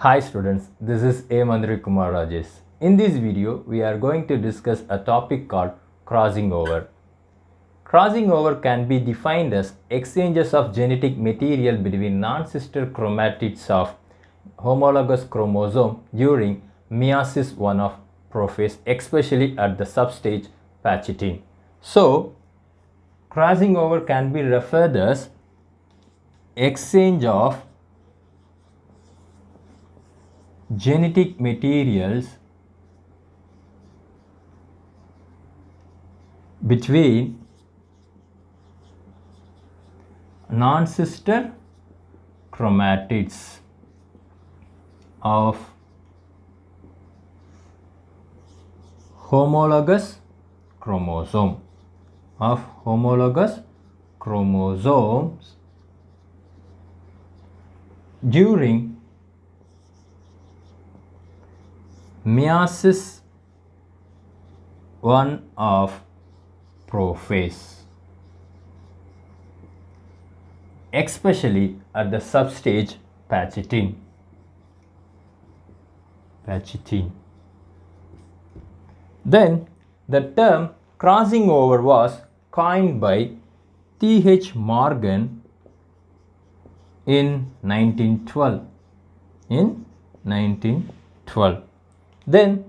Hi students, this is A. Mandri Kumar Rajesh. In this video, we are going to discuss a topic called crossing over. Crossing over can be defined as exchanges of genetic material between non-sister chromatids of homologous chromosome during meiosis I of prophase, especially at the substage Pachytene. So, crossing over can be referred as exchange of genetic materials between non-sister chromatids of homologous chromosomes during meiosis I of prophase, especially at the substage Pachytene. Then the term crossing over was coined by T.H. Morgan in 1912. Then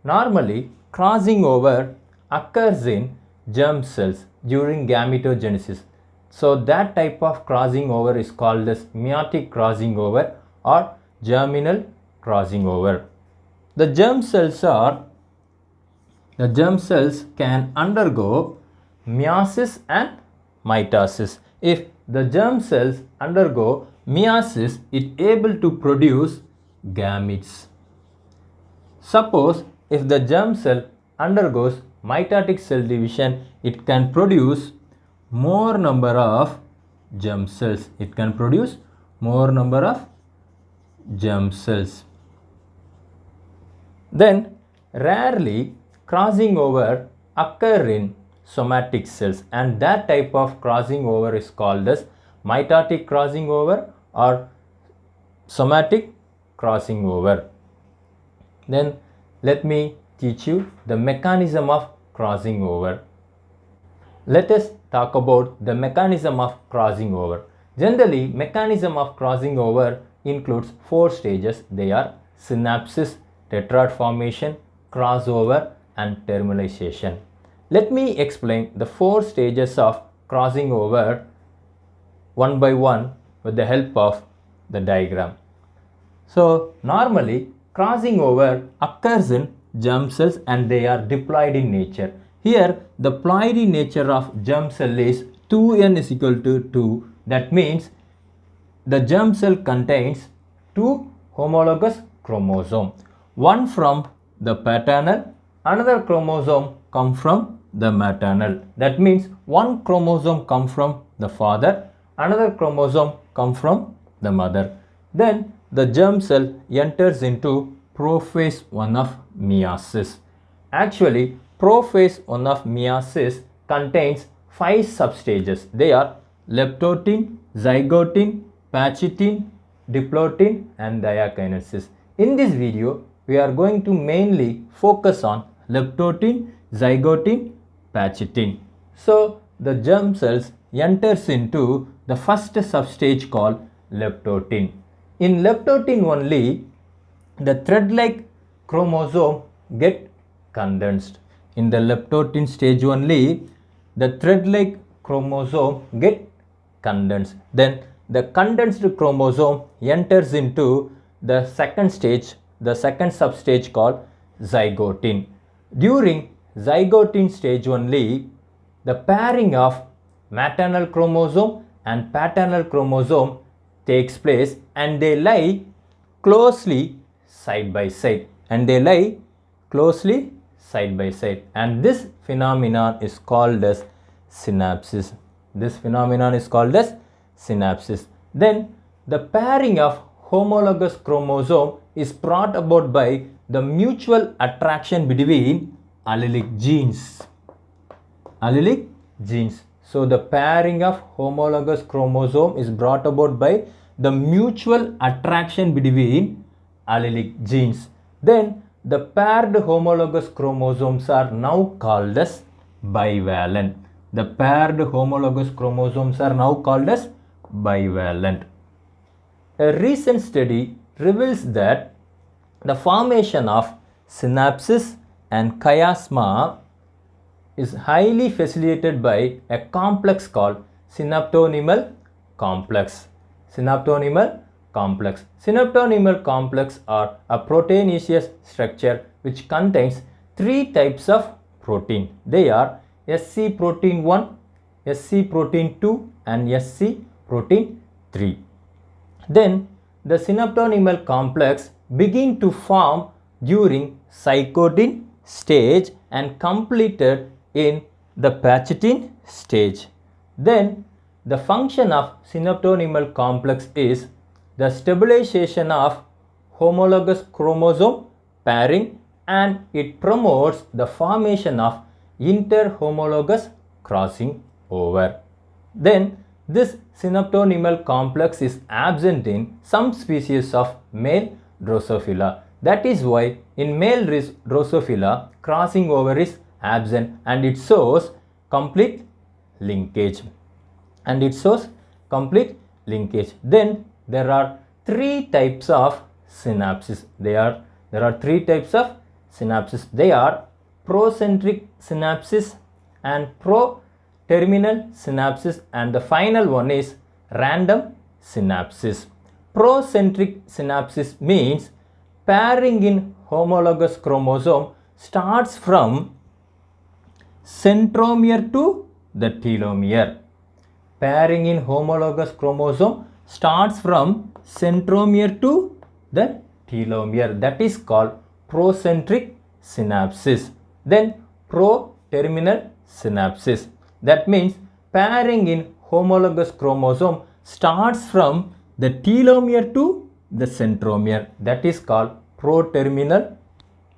normally crossing over occurs in germ cells during gametogenesis. So that type of crossing over is called as meiotic crossing over or germinal crossing over. The germ cells can undergo meiosis and mitosis. If the germ cells undergo meiosis, it is able to produce gametes. Suppose if the germ cell undergoes mitotic cell division, it can produce more number of germ cells. Then rarely crossing over occur in somatic cells, and that type of crossing over is called as mitotic crossing over or somatic crossing over. Then let me teach you the mechanism of crossing over. Let us talk about the mechanism of crossing over. Generally, mechanism of crossing over includes 4 stages. They are synapsis, tetrad formation, crossover and terminalization. Let me explain the 4 stages of crossing over one by one with the help of the diagram. So normally crossing over occurs in germ cells and they are diploid in nature. Here the ploidy nature of germ cell is 2n is equal to 2. That means the germ cell contains 2 homologous chromosomes. One from the paternal, another chromosome come from the maternal. That means one chromosome come from the father, another chromosome come from the mother. Then the germ cell enters into prophase I of meiosis. Actually, prophase I of meiosis contains 5 substages. They are leptotin, zygotin, pachytene, diplotin and diakinesis. In this video, we are going to mainly focus on leptotin, zygotin, pachytene. So, the germ cells enters into the first substage called leptotin. In leptotin only, the thread-like chromosome get condensed. In the leptotin stage only, the thread-like chromosome get condensed. Then the condensed chromosome enters into the second stage, the second substage called zygotin. During zygotin stage only, the pairing of maternal chromosome and paternal chromosome takes place and they lie closely side by side. And this phenomenon is called as synapsis. Then the pairing of homologous chromosome is brought about by the mutual attraction between allelic genes. So the pairing of homologous chromosome is brought about by the mutual attraction between allelic genes. Then the paired homologous chromosomes are now called as bivalent. The paired homologous chromosomes are now called as bivalent. A recent study reveals that the formation of synapses and chiasma is highly facilitated by a complex called synaptonymal complex. Synaptonymal complex. Synaptonymal complex are a proteinaceous structure which contains three types of protein. They are SC protein 1, SC protein 2 and SC protein 3. Then the synaptonymal complex begin to form during zygote stage and completed in the Pachette stage. Then the function of synaptonymal complex is the stabilization of homologous chromosome pairing, and it promotes the formation of interhomologous crossing over. Then this synaptonymal complex is absent in some species of male Drosophila. That is why in male Drosophila crossing over is absent and it shows complete linkage. Then there are three types of synapses. There are three types of synapses. They are procentric synapses and pro-terminal synapses, and the final one is random synapses. Procentric synapses means pairing in homologous chromosome starts from centromere to the telomere. Pairing in homologous chromosome starts from centromere to the telomere. That is called procentric synapses. Then pro-terminal synapses. That means pairing in homologous chromosome starts from the telomere to the centromere. That is called pro-terminal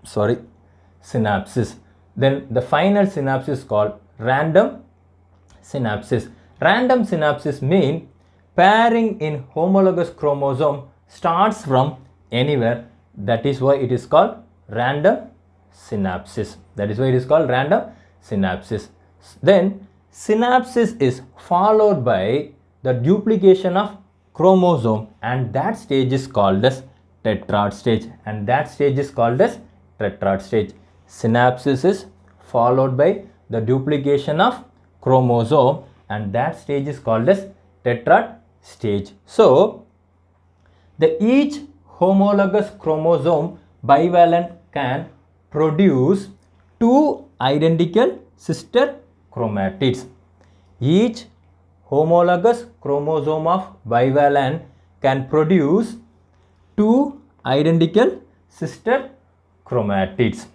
synapses. Then the final synapse is called random synapses. Random synapses mean pairing in homologous chromosome starts from anywhere. That is why it is called random synapses. Then synapsis is followed by the duplication of chromosome, and that stage is called as tetrad stage. Synapsis is followed by the duplication of chromosome, and that stage is called as tetrad stage. So each homologous chromosome bivalent can produce two identical sister chromatids. Each homologous chromosome of bivalent can produce two identical sister chromatids.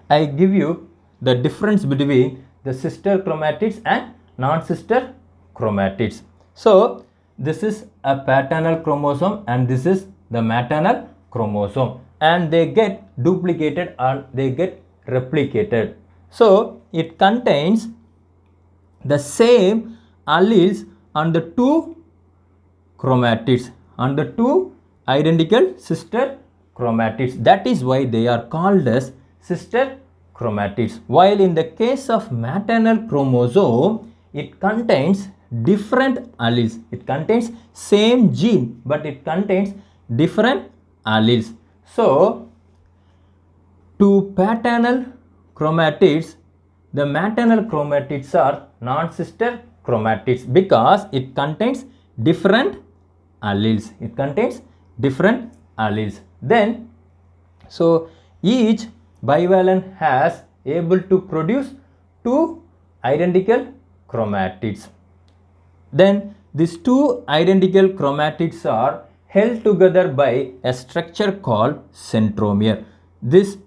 I give you the difference between the sister chromatids and non-sister chromatids. So this is a paternal chromosome and this is the maternal chromosome, and they get duplicated or they get replicated. So it contains the same alleles on the two chromatids, on the two identical sister chromatids. That is why they are called as sister chromatids. While in the case of maternal chromosome, it contains different alleles. It contains same gene but it contains different alleles. So to paternal chromatids, the maternal chromatids are non-sister chromatids because it contains different alleles. Then so each bivalent has able to produce two identical chromatids. Then these two identical chromatids are held together by a structure called centromere. These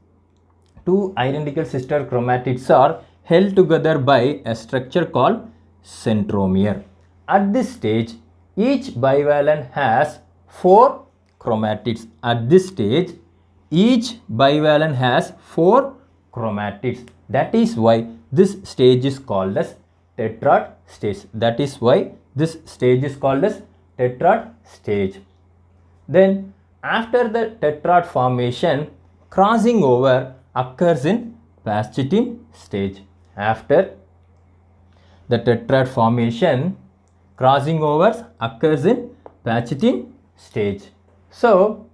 two identical sister chromatids are held together by a structure called centromere. At this stage, each bivalent has four chromatids. Each bivalent has four chromatids. That is why this stage is called as tetrad stage. Then After the tetrad formation, crossing over occurs in Paschitin stage. After the tetrad formation, crossing overs occurs in Paschitin stage. So,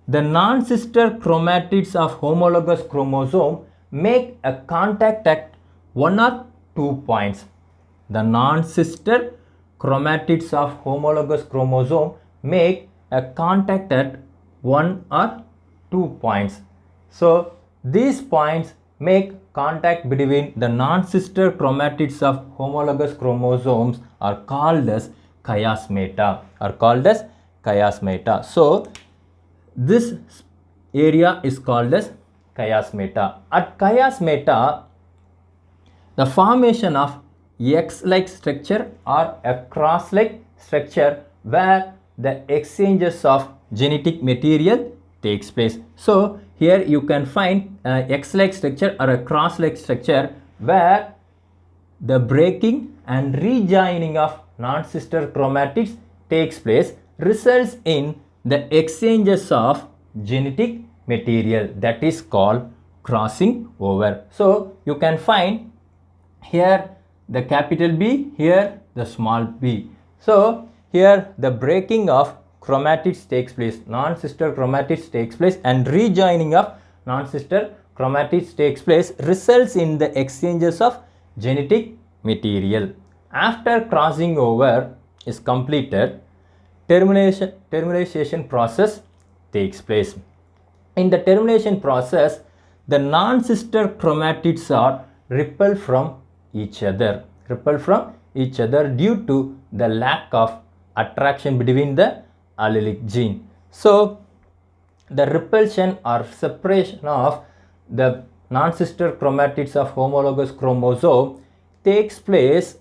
the non-sister chromatids of homologous chromosome make a contact at 1 or 2 points. The non-sister chromatids of homologous chromosome make a contact at 1 or 2 points. So, these points make contact between the non-sister chromatids of homologous chromosomes are called as chiasmata. So, this area is called as chiasmata. At chiasmata, the formation of X-like structure or a cross-like structure where the exchanges of genetic material takes place. So, here you can find a X-like structure or a cross-like structure where the breaking and rejoining of non-sister chromatids takes place, results in the exchanges of genetic material, that is called crossing over. So, you can find here the capital B, here the small b. So, here the breaking of chromatids takes place, non-sister chromatids takes place, and rejoining of non-sister chromatids takes place, results in the exchanges of genetic material. After crossing over is completed, termination process takes place. In the termination process, the non-sister chromatids are repelled from each other due to the lack of attraction between the allelic gene. So, the repulsion or separation of the non-sister chromatids of homologous chromosome takes place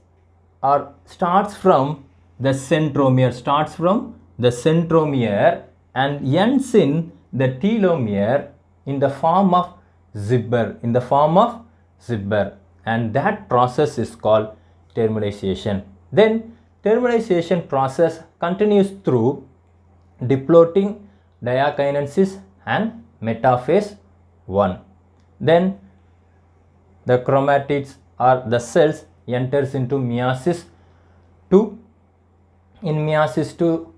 or starts from the centromere, and ends in the telomere in the form of zipper, and that process is called termination. Then termination process continues through diploidy, diakinesis and metaphase 1. Then the chromatids or the cells enters into meiosis 2. In meiosis 2,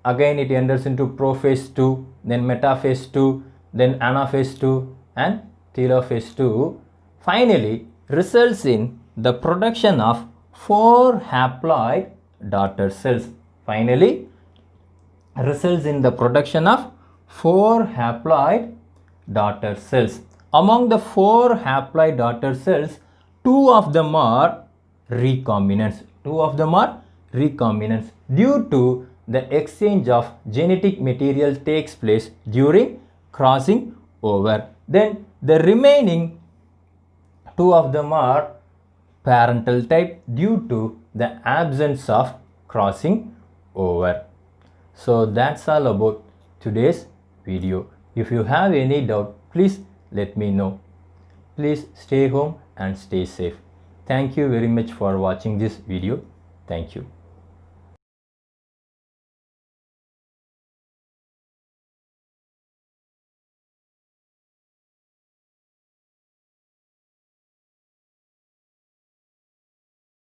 again it enters into prophase 2, then metaphase 2, then anaphase 2 and telophase 2. Finally, results in the production of 4 haploid daughter cells. Among the 4 haploid daughter cells, 2 of them are recombinants. Due to the exchange of genetic material takes place during crossing over. Then the remaining 2 of them are parental type due to the absence of crossing over. So that's all about today's video. If you have any doubt, please let me know. Please stay home and stay safe. Thank you very much for watching this video. Thank you.